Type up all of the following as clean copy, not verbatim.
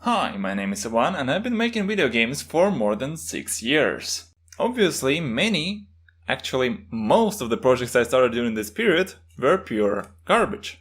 Hi, my name is Ivan and I've been making video games for more than 6 years. Obviously, actually most of the projects I started during this period were pure garbage.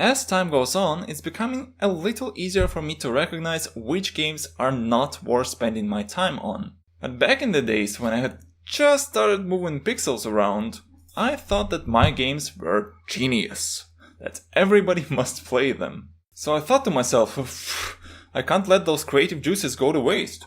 As time goes on, it's becoming a little easier for me to recognize which games are not worth spending my time on. But back in the days when I had just started moving pixels around, I thought that my games were genius, that everybody must play them. So I thought to myself, I can't let those creative juices go to waste.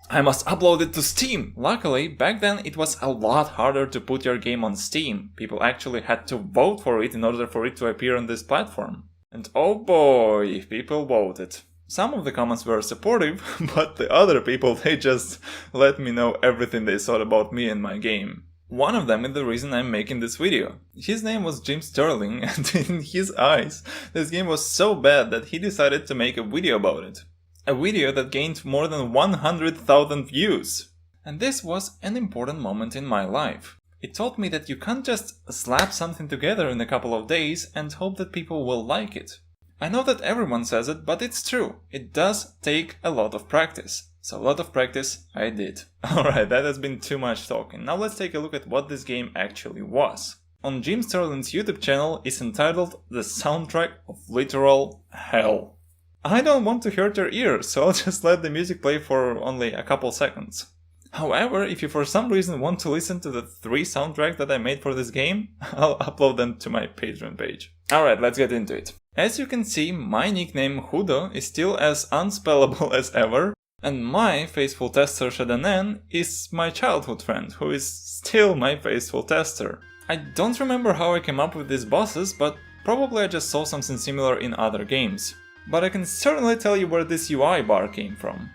I must upload it to Steam. Luckily, back then it was a lot harder to put your game on Steam. People actually had to vote for it in order for it to appear on this platform. And oh boy, people voted. Some of the comments were supportive, but the other people, they just let me know everything they thought about me and my game. One of them is the reason I'm making this video. His name was Jim Sterling, and in his eyes, this game was so bad that he decided to make a video about it. A video that gained more than 100,000 views. And this was an important moment in my life. It taught me that you can't just slap something together in a couple of days and hope that people will like it. I know that everyone says it, but it's true. It does take a lot of practice. So a lot of practice I did. Alright, that has been too much talking. Now let's take a look at what this game actually was. On Jim Sterling's YouTube channel is entitled The Soundtrack of Literal Hell. I don't want to hurt your ears, so I'll just let the music play for only a couple seconds. However, if you for some reason want to listen to the 3 soundtracks that I made for this game, I'll upload them to my Patreon page. Alright, let's get into it. As you can see, my nickname Hudo is still as unspellable as ever, and my faithful tester Shadanen is my childhood friend, who is still my faithful tester. I don't remember how I came up with these bosses, but probably I just saw something similar in other games. But I can certainly tell you where this UI bar came from.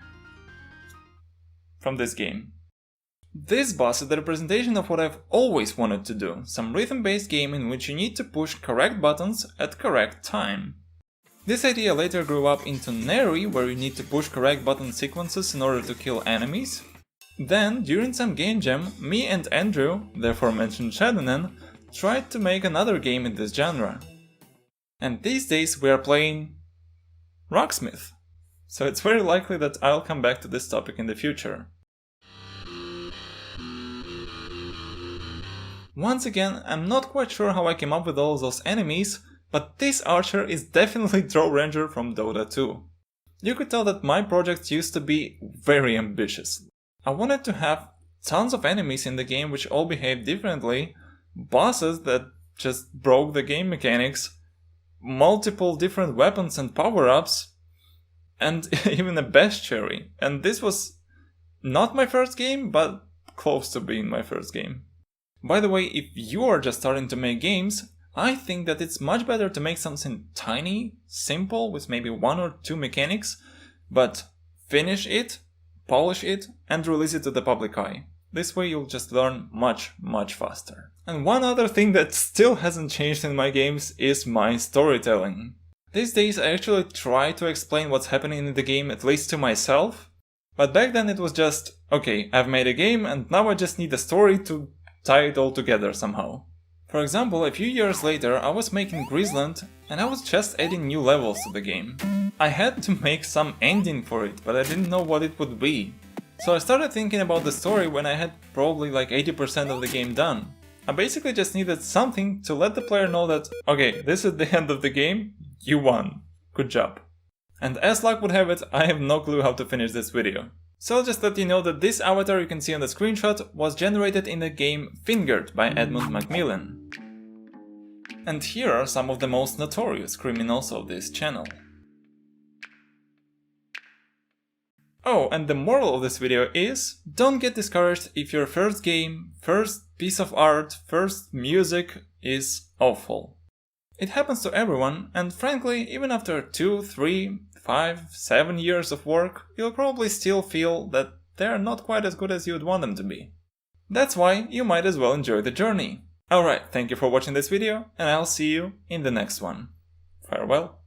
From this game. This boss is the representation of what I've always wanted to do, some rhythm-based game in which you need to push correct buttons at correct time. This idea later grew up into Neri, where you need to push correct button sequences in order to kill enemies. Then, during some game jam, me and Andrew, the aforementioned Shadanen, tried to make another game in this genre. And these days we are playing Rocksmith. So it's very likely that I'll come back to this topic in the future. Once again, I'm not quite sure how I came up with all those enemies, but this archer is definitely Drow Ranger from Dota 2. You could tell that my project used to be very ambitious. I wanted to have tons of enemies in the game which all behave differently, bosses that just broke the game mechanics, multiple different weapons and power-ups, and even a bestiary. And this was not my first game, but close to being my first game. By the way, if you are just starting to make games, I think that it's much better to make something tiny, simple, with maybe 1 or 2 mechanics, but finish it, polish it, and release it to the public eye. This way you'll just learn much faster. And one other thing that still hasn't changed in my games is my storytelling. These days I actually try to explain what's happening in the game, at least to myself, but back then it was just, okay, I've made a game and now I just need a story to tie it all together somehow. For example, a few years later I was making Grisland and I was just adding new levels to the game. I had to make some ending for it, but I didn't know what it would be. So I started thinking about the story when I had probably like 80% of the game done. I basically just needed something to let the player know that, okay, this is the end of the game, you won, good job. And as luck would have it, I have no clue how to finish this video. So I'll just let you know that this avatar you can see on the screenshot was generated in the game Fingered by Edmund Macmillan. And here are some of the most notorious criminals of this channel. Oh, and the moral of this video is, don't get discouraged if your first game, first piece of art, first music is awful. It happens to everyone, and frankly, even after 2, 3, 5, 7 years of work, you'll probably still feel that they're not quite as good as you'd want them to be. That's why you might as well enjoy the journey. Alright, thank you for watching this video, and I'll see you in the next one. Farewell.